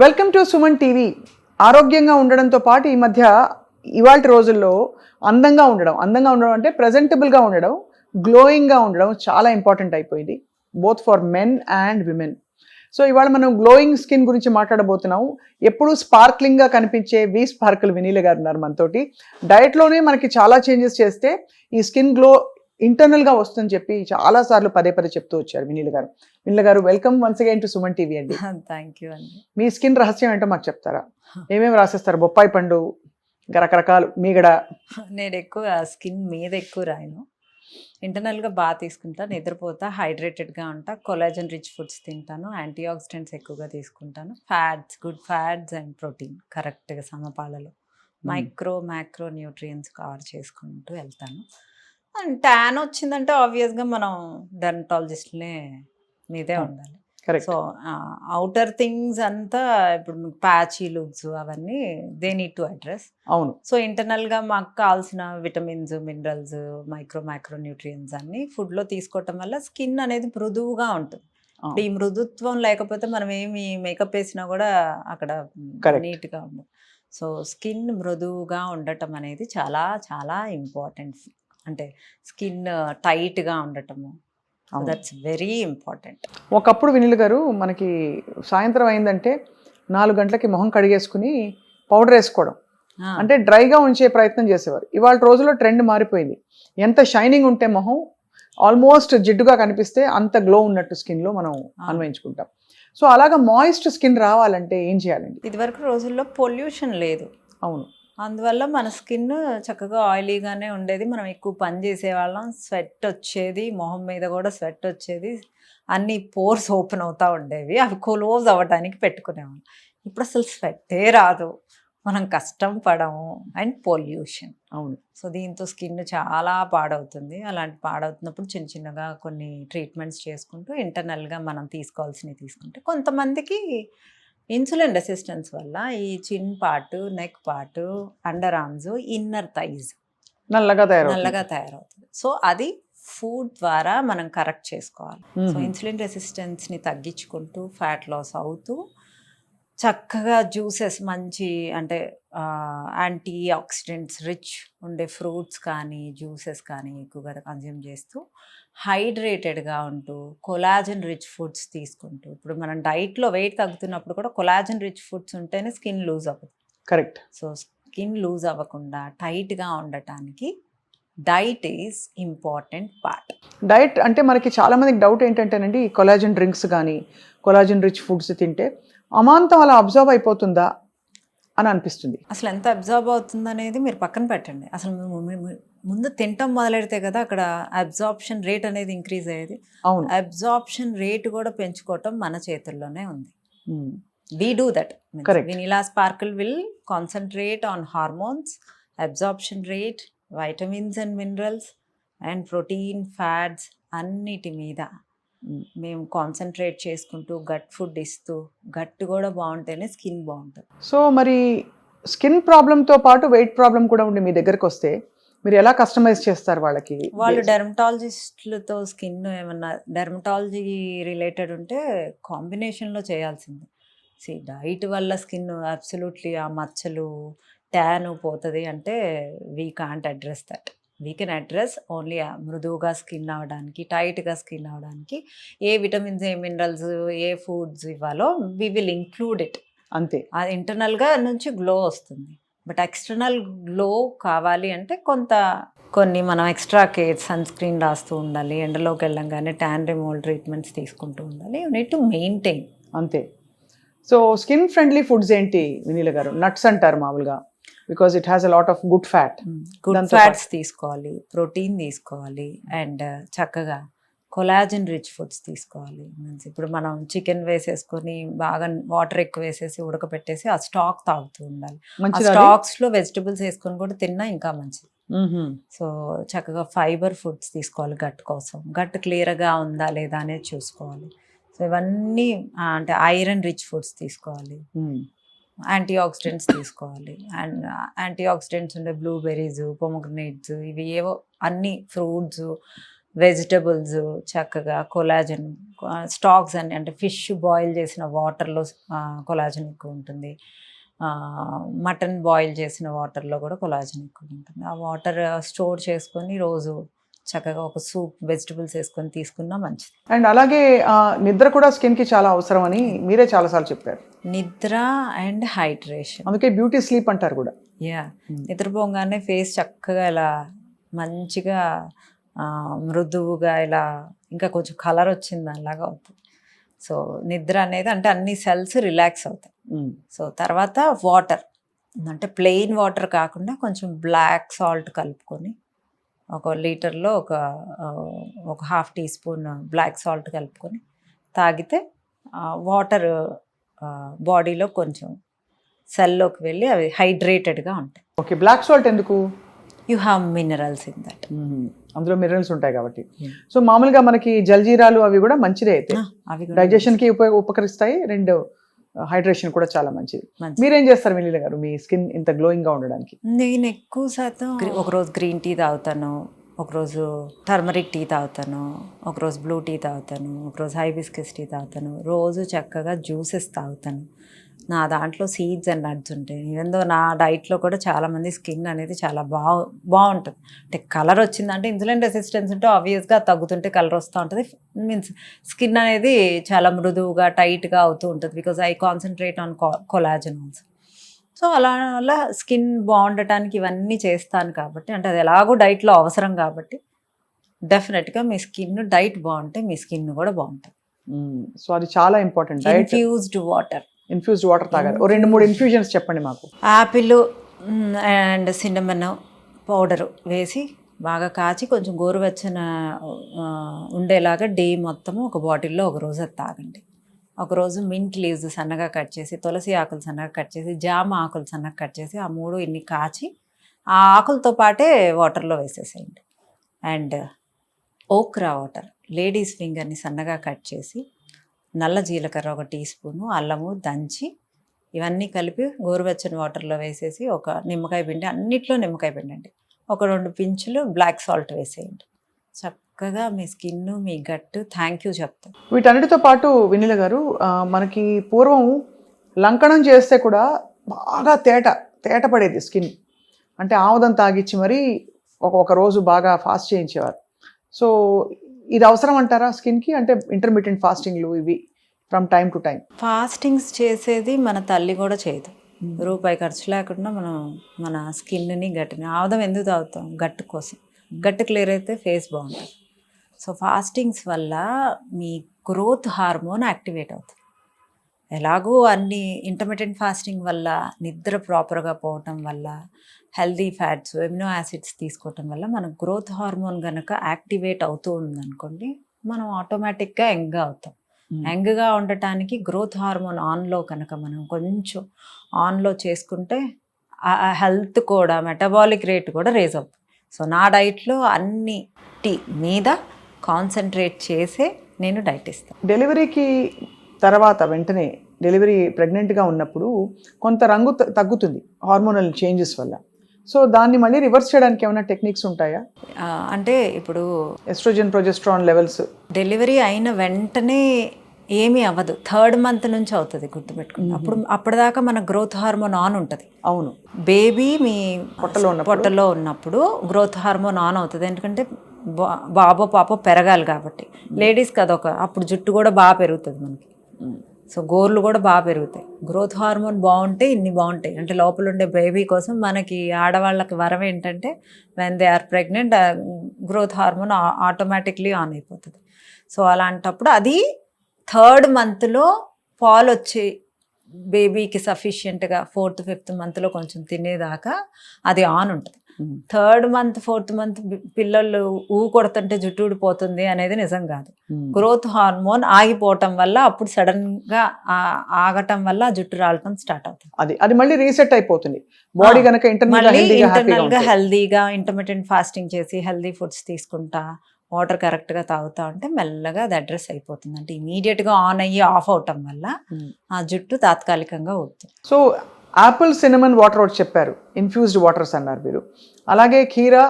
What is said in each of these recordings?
Welcome to Suman TV. ఆరోగ్యంగా ఉండడంతో పాటు ఈ మధ్య ఇవాల్టి రోజుల్లో అందంగా ఉండడం అంటే ప్రజెంటబుల్గా ఉండడం, గ్లోయింగ్గా ఉండడం చాలా ఇంపార్టెంట్ అయిపోయింది, both for men and women. So ఇవాళ మనం గ్లోయింగ్ స్కిన్ గురించి మాట్లాడబోతున్నాం. ఎప్పుడు స్పార్క్లింగ్గా కనిపించే వి స్పార్కిల్ వినీల గారు ఉన్నారు మనతోటి. డయట్లోనే మనకి చాలా చేంజెస్ చేస్తే ఈ స్కిన్ గ్లో ఇంటర్నల్గా వస్తుందని చెప్పి చాలాసార్లు పదే చెప్తూ వచ్చారు వినీల గారు. వినీల గారు, welcome once again to Suman TV అండి. థ్యాంక్ యూ అండి. మీ స్కిన్ రహస్యం ఏంటో మాకు చెప్తారా? ఏమేమి రాసేస్తారు? బొప్పాయి పండు, ఇంకా రకరకాలు, మీగడ. నేను ఎక్కువ స్కిన్ మీద ఎక్కువ రాయను. ఇంటర్నల్గా బాగా తీసుకుంటా, నిద్రపోతా, హైడ్రేటెడ్గా ఉంటా, కొలాజన్ రిచ్ ఫుడ్స్ తింటాను, యాంటీ ఆక్సిడెంట్స్ ఎక్కువగా తీసుకుంటాను, గుడ్ ఫ్యాట్స్ అండ్ ప్రోటీన్ కరెక్ట్గా సమపాలలో, మ్యాక్రో న్యూట్రియన్స్ కవర్ చేసుకుంటూ వెళ్తాను. అండ్ ట్యాన్ వచ్చిందంటే ఆబ్వియస్గా మనం డెర్మటాలజిస్ట్లే మీదే ఉండాలి. సో అవుటర్ థింగ్స్ అంతా ఇప్పుడు ప్యాచీ లుక్స్ అవన్నీ దే నీడ్ టు అడ్రస్. అవును. సో ఇంటర్నల్గా మాకు కావాల్సిన విటమిన్స్, మినరల్స్, మైక్రో న్యూట్రియన్స్ అన్ని ఫుడ్లో తీసుకోవటం వల్ల స్కిన్ అనేది మృదువుగా ఉంటుంది. ఈ మృదుత్వం లేకపోతే మనం ఏమి మేకప్ వేసినా కూడా అక్కడ నీట్గా ఉండదు. సో స్కిన్ మృదువుగా ఉండటం అనేది చాలా చాలా ఇంపార్టెంట్. అంటే స్కిన్ టైట్గా ఉండటము, దట్స్ వెరీ ఇంపార్టెంట్. ఒకప్పుడు వినీల్ గారు మనకి సాయంత్రం అయిందంటే 4 గంటలకి మొహం కడిగేసుకుని పౌడర్ వేసుకోవడం, అంటే డ్రైగా ఉంచే ప్రయత్నం చేసేవారు. ఇవాళ రోజుల్లో ట్రెండ్ మారిపోయింది. ఎంత షైనింగ్ ఉంటే మొహం ఆల్మోస్ట్ జిడ్డుగా కనిపిస్తే అంత గ్లో ఉన్నట్టు స్కిన్లో మనం అన్వయించుకుంటాం. సో అలాగా మాయిస్ట్ స్కిన్ రావాలంటే ఏం చేయాలండి? ఇదివరకు రోజుల్లో పొల్యూషన్ లేదు. అవును. అందువల్ల మన స్కిన్ చక్కగా ఆయిలీగానే ఉండేది. మనం ఎక్కువ పని చేసేవాళ్ళం, స్వెట్ వచ్చేది, మొహం మీద కూడా స్వెట్ వచ్చేది, అన్ని పోర్స్ ఓపెన్ అవుతూ ఉండేవి, అవి క్లోజ్ అవ్వడానికి పెట్టుకునేవాళ్ళం. ఇప్పుడు అసలు స్వెట్టే రాదు, మనం కష్టం పడము, అండ్ పొల్యూషన్. అవును. సో దీంతో స్కిన్ చాలా పాడవుతుంది. అలాంటి పాడవుతున్నప్పుడు చిన్నగా కొన్ని ట్రీట్మెంట్స్ చేసుకుంటూ ఇంటర్నల్గా మనం తీసుకోవాల్సినవి తీసుకుంటే, కొంతమందికి ఇన్సులిన్ రెసిస్టెన్స్ వల్ల ఈ చిన్ part, neck part, under arms, inner thighs నల్లగా తయారవుతుంది. సో అది ఫుడ్ ద్వారా మనం కరెక్ట్ చేసుకోవాలి. సో ఇన్సులిన్ రెసిస్టెన్స్ని తగ్గించుకుంటూ ఫ్యాట్ లాస్ అవుతూ చక్కగా జ్యూసెస్, మంచి అంటే యాంటీ ఆక్సిడెంట్స్ రిచ్ ఉండే ఫ్రూట్స్ కానీ జ్యూసెస్ కానీ ఎక్కువగా కన్జ్యూమ్ చేస్తూ హైడ్రేటెడ్గా ఉంటూ కొలాజన్ రిచ్ ఫుడ్స్ తీసుకుంటూ, ఇప్పుడు మనం డైట్లో వెయిట్ తగ్గుతున్నప్పుడు కూడా కొలాజన్ రిచ్ ఫుడ్స్ ఉంటేనే స్కిన్ లూజ్ అవుతుంది. కరెక్ట్. సో స్కిన్ లూజ్ అవ్వకుండా టైట్గా ఉండటానికి diet is important part. Diet అంటే మనకి చాలామందికి డౌట్ ఏంటంటేనండి, ఈ కొలాజన్ డ్రింక్స్ కానీ కొలాజన్ రిచ్ ఫుడ్స్ తింటే అమాంతం అలా అబ్జర్వ్ అయిపోతుందా అని అనిపిస్తుంది. అసలు ఎంత అబ్జర్వ్ అవుతుంది అనేది మీరు పక్కన పెట్టండి. అసలు ముందు తింటాం మొదలెడితే కదా అక్కడ అబ్జార్ప్షన్ రేట్ అనేది ఇంక్రీజ్ అయ్యేది. అవును. అబ్జార్ప్షన్ రేట్ కూడా పెంచుకోవటం మన చేతుల్లోనే ఉంది. We do that. Vanilla Sparkle will concentrate on hormones, absorption rate, vitamins and minerals, and protein, fats అన్నిటి మీద మేము కాన్సన్ట్రేట్ చేసుకుంటూ గట్ ఫుడ్ ఇస్తూ, గట్ కూడా బాగుంటేనే స్కిన్ బాగుంటుంది. సో మరి స్కిన్ ప్రాబ్లంతో పాటు వెయిట్ ప్రాబ్లం కూడా ఉండి మీ దగ్గరకు వస్తే మీరు ఎలా కస్టమైజ్ చేస్తారు వాళ్ళకి? వాళ్ళు డెర్మటాలజిస్టులతో స్కిన్ ఏమన్నా డెర్మటాలజీ రిలేటెడ్ ఉంటే కాంబినేషన్లో చేయాల్సిందే. డైట్ వల్ల స్కిన్ అబ్సల్యూట్లీ ఆ మచ్చలు, ట్యాన్ పోతుంది అంటే we can't address that. We can address only మృదువుగా స్కిన్ అవడానికి, టైట్గా స్కిన్ అవడానికి ఏ విటమిన్స్, ఏ మినరల్స్, ఏ ఫుడ్స్ ఇవ్వాలో వీ విల్ ఇంక్లూడ్ ఇట్. అంతే. అది ఇంటర్నల్గా నుంచి గ్లో వస్తుంది. బట్ ఎక్స్టర్నల్ గ్లో కావాలి అంటే కొన్ని మనం ఎక్స్ట్రా కేర్, సన్ స్క్రీన్ రాస్తూ ఉండాలి, ఎండలోకి వెళ్ళంగానే ట్యాన్ రిమూవల్ ట్రీట్మెంట్స్ తీసుకుంటూ ఉండాలి. You need to maintain. అంతే. సో స్కిన్ ఫ్రెండ్లీ ఫుడ్స్ ఏంటి వినీల గారు? నట్స్ అంటారు మామూలుగా, because it has a lot of good fat. Good fats తీసుకోవాలి, ప్రోటీన్ తీసుకోవాలి, అండ్ చక్కగా కొలాజన్ రిచ్ ఫుడ్స్ తీసుకోవాలి. మీన్స్ ఇప్పుడు మనం చికెన్ వేసేసుకొని బాగా వాటర్ ఎక్కువ వేసేసి ఉడకపెట్టేసి ఆ స్టాక్ తాగుతూ ఉండాలి. ఆ స్టాక్స్లో వెజిటబుల్స్ వేసుకొని కూడా తిన్నా ఇంకా మంచిది. సో చక్కగా ఫైబర్ ఫుడ్స్ తీసుకోవాలి గట్ కోసం. గట్ క్లియర్గా ఉందా లేదా అనేది చూసుకోవాలి. సో ఇవన్నీ అంటే ఐరన్ రిచ్ ఫుడ్స్ తీసుకోవాలి, యాంటీ ఆక్సిడెంట్స్ తీసుకోవాలి. అండ్ యాంటీ ఆక్సిడెంట్స్ ఉండే బ్లూబెర్రీస్, పొమోగ్రనేట్స్, ఇవి ఏవో అన్ని ఫ్రూట్స్, వెజిటబుల్స్ చక్కగా కొలాజన్ స్టాక్స్ అని అంటే ఫిష్ బాయిల్ చేసిన వాటర్లో కొలాజన్ ఎక్కువ ఉంటుంది, మటన్ బాయిల్ చేసిన వాటర్లో కూడా కొలాజన్ ఎక్కువ ఉంటుంది. ఆ వాటర్ స్టోర్ చేసుకొని రోజు చక్కగా ఒక సూప్ వెజిటబుల్స్ వేసుకొని తీసుకున్నా మంచిది. అండ్ అలాగే నిద్ర కూడా స్కిన్కి చాలా అవసరం అని మీరే చాలాసార్లు చెప్పారు. నిద్ర అండ్ హైడ్రేషన్, అందుకే బ్యూటీ స్లీప్ అంటారు కూడా. యా, నిద్రపోగానే ఫేస్ చక్కగా ఇలా మంచిగా మృదువుగా ఇలా ఇంకా కొంచెం కలర్ వచ్చింది అలాగా అవుతుంది. సో నిద్ర అనేది అంటే అన్ని సెల్స్ రిలాక్స్ అవుతాయి. సో తర్వాత వాటర్ అంటే ప్లెయిన్ వాటర్ కాకుండా కొంచెం బ్లాక్ సాల్ట్ కలుపుకొని ఒక లీటర్లో ఒక half teaspoon black salt కలుపుకొని తాగితే వాటర్ బాడీలో కొంచెం సెల్లోకి వెళ్ళి అవి హైడ్రేటెడ్గా ఉంటాయి. ఓకే, బ్లాక్ సాల్ట్ ఎందుకు? You have minerals in that. అందులో మినరల్స్ ఉంటాయి కాబట్టి. సో మామూలుగా మనకి జల్జీరాలు అవి కూడా మంచిదే అయితే, అవి డైజెషన్కి ఉపకరిస్తాయి, రెండు హైడ్రేషన్ కూడా చాలా మంచిది. మీరేం చేస్తారు వెన్నెల గారు మీ స్కిన్ ఇంత గ్లోయింగ్గా ఉండడానికి? నేను ఎక్కువ శాతం ఒకరోజు గ్రీన్ టీ తాగుతాను, ఒకరోజు టర్మరిక్ టీ తాగుతాను, ఒకరోజు బ్లూ టీ తాగుతాను, ఒకరోజు హైబిస్కస్ టీ తాగుతాను, రోజు చక్కగా జ్యూసెస్ తాగుతాను. నా దాంట్లో సీడ్స్ అండ్ నట్స్ ఉంటాయి. ఈవెన్ దో నా డైట్లో కూడా చాలామంది స్కిన్ అనేది చాలా బాగుంటుంది. అంటే కలర్ వచ్చిందంటే ఇన్సులిన్ రెసిస్టెన్స్ ఉంటే ఆబ్వియస్గా తగ్గుతుంటే కలర్ వస్తూ ఉంటుంది. మీన్స్ స్కిన్ అనేది చాలా మృదువుగా టైట్గా అవుతూ ఉంటుంది. Because I concentrate on collagen also. So అలా స్కిన్ బాగుండటానికి ఇవన్నీ చేస్తాను కాబట్టి, అంటే అది ఎలాగో డైట్లో అవసరం కాబట్టి డెఫినెట్గా మీ స్కిన్ డైట్ బాగుంటే మీ స్కిన్ కూడా బాగుంటుంది. సో అది చాలా ఇంపార్టెంట్. ఇన్ఫ్యూజ్డ్ వాటర్ తాగాలి. 2-3 ఇన్ఫ్యూజన్స్ చెప్పండి మాకు. యాపిల్ అండ్ సిన్నమన్ పౌడర్ వేసి బాగా కాచి కొంచెం గోరువెచ్చన ఉండేలాగా డే మొత్తము ఒక బాటిల్లో ఒక రోజు అది తాగండి. ఒకరోజు మింట్ లీవ్స్ సన్నగా కట్ చేసి, తులసి ఆకులు సన్నగా కట్ చేసి, జామ ఆకులు సన్నగా కట్ చేసి ఆ 3 ఇన్ని కాచి ఆ ఆకులతో పాటే వాటర్లో వేసేసేయండి. అండ్ ఓక్రా వాటర్, లేడీస్ ఫింగర్ని సన్నగా కట్ చేసి, నల్ల జీలకర్ర 1 టీ స్పూను, అల్లము దంచి ఇవన్నీ కలిపి గోరువెచ్చని వాటర్లో వేసేసి ఒక నిమ్మకాయ పిండి, అన్నిట్లో నిమ్మకాయ పిండి అండి, ఒక 2 పించులు బ్లాక్ సాల్ట్ వేసేయండి. చక్కగా మీ స్కిన్ మీ గట్టు థ్యాంక్ యూ చెప్తాం. వీటన్నిటితో పాటు వెన్నెల గారు మనకి పూర్వం లంకణం చేస్తే కూడా బాగా తేట పడేది స్కిన్. అంటే ఆముదం తాగిచ్చి మరీ ఒక రోజు బాగా ఫాస్ట్ చేయించేవారు. సో ఇది అవసరం అంటారా స్కిన్కి? అంటే ఇంటర్మీడియట్ ఫాస్టింగ్లు ఇవి from time to time. Fastings చేసేది మన తల్లి కూడా చేయదు. రూపాయి ఖర్చు లేకుండా మనం మన స్కిన్ని గట్టిని ఆముదం ఎందుకు తాగుతాం? గట్టు కోసం. గట్టు క్లియర్ అయితే ఫేస్ బాగుంటుంది. సో ఫాస్టింగ్స్ వల్ల మీ గ్రోత్ హార్మోన్ యాక్టివేట్ అవుతుంది. ఎలాగో అన్ని ఇంటర్మీడియట్ ఫాస్టింగ్ వల్ల నిద్ర ప్రాపర్గా పోవటం వల్ల, హెల్దీ ఫ్యాట్స్, ఎమినో యాసిడ్స్ తీసుకోవటం వల్ల మన గ్రోత్ హార్మోన్ కనుక యాక్టివేట్ అవుతూ ఉందనుకోండి, మనం ఆటోమేటిక్గా యంగ్గా అవుతాం. యంగ్గా ఉండటానికి గ్రోత్ హార్మోన్ ఆన్లో కనుక మనం కొంచెం ఆన్లో చేసుకుంటే ఆ హెల్త్ కూడా, మెటబాలిక్ రేట్ కూడా రేజ్ అవుతుంది. సో నా డైట్లో అన్నిటి మీద కాన్సన్ట్రేట్ చేసే నేను డైట్ ఇస్తాను. డెలివరీకి తర్వాత వెంటనే డెలివరీ ప్రెగ్నెంట్గా ఉన్నప్పుడు కొంత రంగు తగ్గుతుంది హార్మోనల్ చేంజెస్ వల్ల. సో దాన్ని మళ్ళీ రివర్స్ చేయడానికి ఏమైనా టెక్నిక్స్ ఉంటాయా? అంటే ఇప్పుడు ఎస్ట్రోజన్ ప్రొజెస్ట్రాన్ లెవెల్స్ డెలివరీ అయిన వెంటనే ఏమీ అవ్వదు. 3rd month నుంచి అవుతుంది, గుర్తుపెట్టుకోండి. అప్పటిదాకా మన గ్రోత్ హార్మోన్ ఆన్ ఉంటుంది. అవును, బేబీ మీ పొట్టలో ఉన్నప్పుడు గ్రోత్ హార్మోన్ ఆన్ అవుతుంది. ఎందుకంటే బాబో పాపో పెరగాలి కాబట్టి. లేడీస్కి అప్పుడు జుట్టు కూడా బాగా పెరుగుతుంది మనకి. సో గోర్లు కూడా బాగా పెరుగుతాయి. గ్రోత్ హార్మోన్ బాగుంటే ఇన్ని బాగుంటాయి. అంటే లోపల ఉండే బేబీ కోసం మనకి ఆడవాళ్ళకి వరం ఏంటంటే when they are pregnant growth hormone automatically on అయిపోతుంది. సో అలాంటప్పుడు అది 3rd monthలో పాలు వచ్చి బేబీకి సఫిషియెంట్గా 4th 5th monthలో కొంచెం తినేదాకా అది ఆన్ ఉంటుంది. 3rd month 4th month పిల్లలు కొడుతుంటే జుట్టు ఊడిపోతుంది అనేది నిజం కాదు. గ్రోత్ హార్మోన్ ఆగిపోవటం వల్ల అప్పుడు సడన్గా ఆగటం వల్ల జుట్టు రాలటం స్టార్ట్ అవుతుంది. అది మళ్ళీ రీసెట్ అయిపోతుంది బాడీ కనుక ఇంటర్నల్గా హెల్దీగా ఇంటర్మీడియట్ ఫాస్టింగ్ చేసి హెల్దీ ఫుడ్స్ తీసుకుంటా వాటర్ కరెక్ట్గా తాగుతా ఉంటే మెల్లగా అది అడ్రస్ అయిపోతుంది. అంటే ఇమీడియట్గా ఆన్ అయ్యి ఆఫ్ అవటం వల్ల ఆ జుట్టు తాత్కాలికంగా ఊడుతుంది. సో యాపిల్ సినమన్ వాటర్ ఒకటి చెప్పారు, ఇన్ఫ్యూజ్డ్ వాటర్స్ అన్నారు మీరు. అలాగే కీరా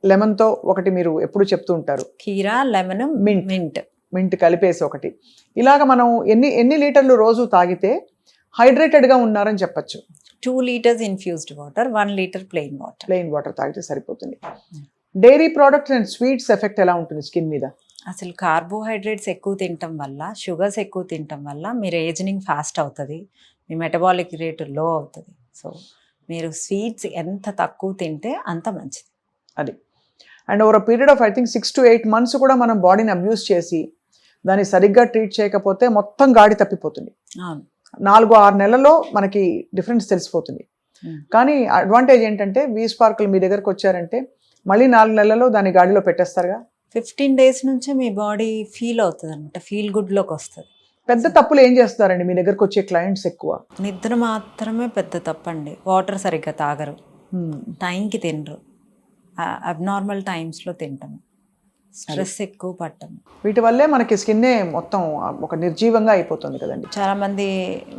లెమన్తో ఒకటి మీరు ఎప్పుడు చెప్తూ ఉంటారు, కీరా, లెమన్, Mint. మింట్. మింట్ కలిపేసి ఒకటి. ఇలాగ మనం ఎన్ని లీటర్లు రోజు తాగితే హైడ్రేటెడ్గా ఉన్నారని చెప్పచ్చు? 2 liters infused water, 1 liter plain water. Plain water తాగితే సరిపోతుంది. Dairy products and sweets effect ఎలా ఉంటుంది స్కిన్ మీద? అసలు కార్బోహైడ్రేట్స్ ఎక్కువ తినటం వల్ల, షుగర్స్ ఎక్కువ తినటం వల్ల మీరు ఏజింగ్ ఫాస్ట్ అవుతుంది, మీ మెటబాలిక్ రేటు లో అవుతుంది. సో మీరు స్వీట్స్ ఎంత తక్కువ తింటే అంత మంచిది. అది. And over period of I think 6 to 8 months కూడా మనం బాడీని అబ్యూస్ చేసి దాన్ని సరిగ్గా ట్రీట్ చేయకపోతే మొత్తం గాడి తప్పిపోతుంది. అవును. 4-6 నెలల్లో మనకి డిఫరెన్స్ తెలిసిపోతుంది. కానీ అడ్వాంటేజ్ ఏంటంటే వీస్పార్కులు మీ దగ్గరకు వచ్చారంటే మళ్ళీ 4 నెలల్లో దాన్ని గాడిలో పెట్టేస్తారుగా. 15 days నుంచే మీ బాడీ ఫీల్ అవుతుంది అనమాట, ఫీల్ గుడ్లోకి వస్తుంది. పెద్ద తప్పులు ఏం చేస్తారండి మీ దగ్గరకు వచ్చే క్లయింట్స్ ఎక్కువ? నిద్ర మాత్రమే పెద్ద తప్పండి. వాటర్ సరిగ్గా తాగరు, టైంకి తినరు, అబ్నార్మల్ టైమ్స్లో తింటాము, స్ట్రెస్ ఎక్కువ పట్టము. వీటి వల్లే మనకి స్కిన్నే మొత్తం ఒక నిర్జీవంగా అయిపోతుంది కదండి. చాలామంది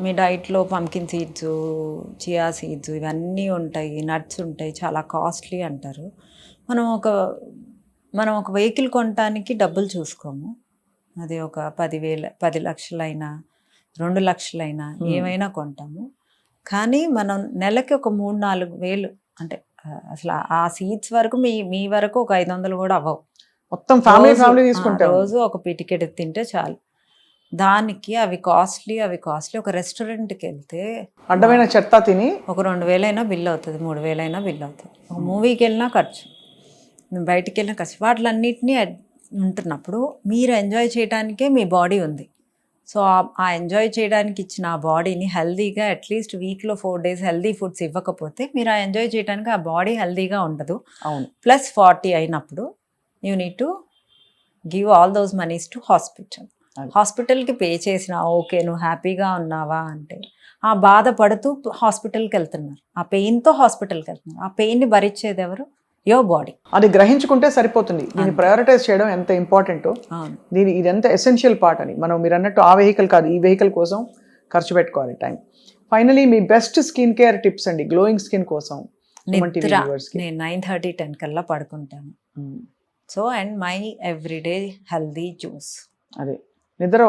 మీ డైట్లో పంకిన్ సీడ్స్, చియా సీడ్స్ ఇవన్నీ ఉంటాయి, నట్స్ ఉంటాయి, చాలా కాస్ట్లీ అంటారు. మనం ఒక వెహికల్ కొనడానికి డబ్బులు చూసుకోము. అది ఒక 10 లక్షలైనా 2 లక్షలైనా ఏమైనా కొంటాము. కానీ మనం నెలకి ఒక 3-4 వేలు, అంటే అసలు ఆ సీడ్స్ వరకు మీ వరకు ఒక 500 కూడా అవ్వవు. మొత్తం ఫ్యామిలీ తీసుకుంటారు. రోజు ఒక పిటికెట్ తింటే చాలు. దానికి అవి కాస్ట్లీ. ఒక రెస్టారెంట్కి వెళ్తే అడ్డమైన చెత్త తిని ఒక 2,000 అయినా బిల్ అవుతుంది, 3,000 అయినా బిల్ అవుతుంది. ఒక మూవీకి వెళ్ళినా ఖర్చు, బయటికి వెళ్ళినా ఖర్చు. వాటిలన్నిటినీ ఉంటున్నప్పుడు మీరు ఎంజాయ్ చేయడానికే మీ బాడీ ఉంది. సో ఆ ఎంజాయ్ చేయడానికి ఇచ్చిన ఆ బాడీని హెల్దీగా అట్లీస్ట్ వీక్లో 4 days హెల్దీ ఫుడ్స్ ఇవ్వకపోతే మీరు ఆ ఎంజాయ్ చేయడానికి ఆ బాడీ హెల్దీగా ఉండదు. అవును. ప్లస్ 40 అయినప్పుడు you need to give all those monies to hospital. హాస్పిటల్కి పే చేసిన ఓకే నువ్వు హ్యాపీగా ఉన్నావా అంటే ఆ బాధపడుతూ హాస్పిటల్కి వెళ్తున్నారు, ఆ పెయిన్తో హాస్పిటల్కి వెళ్తున్నారు. ఆ పెయిన్ని భరించేది ఎవరు? Your body. అది గ్రహించుకుంటే సరిపోతుంది. దీన్ని ప్రయారిటైజ్ చేయడం ఎంత ఇంపార్టెంటో, ఇది ఎంత ఎసెన్షియల్ పార్ట్ అని. మీరు అన్నట్టు ఆ వెహికల్ కాదు, ఈ వెహికల్ కోసం ఖర్చు పెట్టుకోవాలి టైం. ఫైనలీ మీ బెస్ట్ స్కిన్ కేర్ టిప్స్ అండి గ్లోయింగ్ స్కిన్ కోసం. నేను 9:30, 10 కల్లా పడుకుంటాను. So and my everyday healthy juice. అదే నిద్ర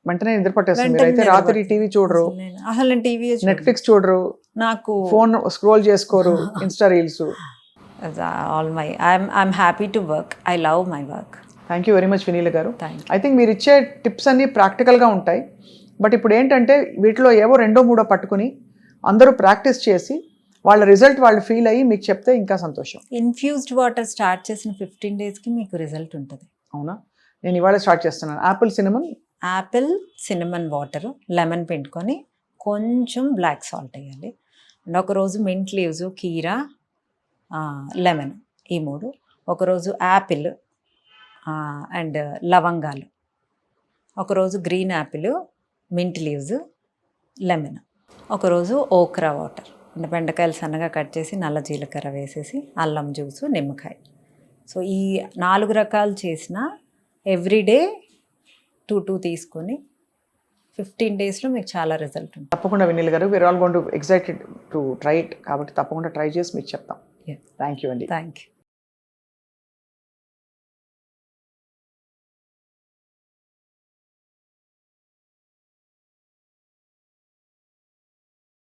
వెంటనే నిద్ర పట్టేస్తుంది. అయితే రాత్రి టీవీ చూడరు, అసలు నేను టీవీ నెట్ఫ్లిక్స్ చూడరు, నాకు ఫోన్ స్క్రోల్ చేసుకోరు, insta reels. I'm happy to work. I love my work. Thank you very much Vineela garu. Thank you. I think మీరు ఇచ్చే టిప్స్ అన్నీ ప్రాక్టికల్గా ఉంటాయి. బట్ ఇప్పుడు ఏంటంటే వీటిలో ఏవో 2-3 పట్టుకుని అందరూ ప్రాక్టీస్ చేసి వాళ్ళ రిజల్ట్ వాళ్ళు ఫీల్ అయ్యి మీకు చెప్తే ఇంకా సంతోషం. ఇన్ఫ్యూజ్డ్ వాటర్ స్టార్ట్ చేసిన 15 daysకి మీకు రిజల్ట్ ఉంటుంది. అవునా? నేను ఇవాళ స్టార్ట్ చేస్తున్నాను. యాపిల్ సినమన్ వాటర్, లెమన్ పిండుకొని కొంచెం బ్లాక్ సాల్ట్ వేయాలి. అండ్ ఒకరోజు మింట్ లీవ్స్, కీరా, లెమన్, ఈ 3. ఒకరోజు యాపిల్ అండ్ లవంగాలు. ఒకరోజు green Apple, mint leaves, lemon. ఒకరోజు ఓక్రా వాటర్, అంటే బెండకాయలు సన్నగా కట్ చేసి నల్ల జీలకర్ర వేసేసి అల్లం జ్యూసు, నిమ్మకాయ. సో ఈ 4 రకాలు చేసిన ఎవ్రీడే 2 తీసుకొని 15 daysలో మీకు చాలా రిజల్ట్ ఉంటుంది. తప్పకుండా వినీల్ గారు, we are all going to excited to try it. కాబట్టి తప్పకుండా ట్రై చేసి మీకు చెప్తాం. థ్యాంక్ యూ అండి. Thank you.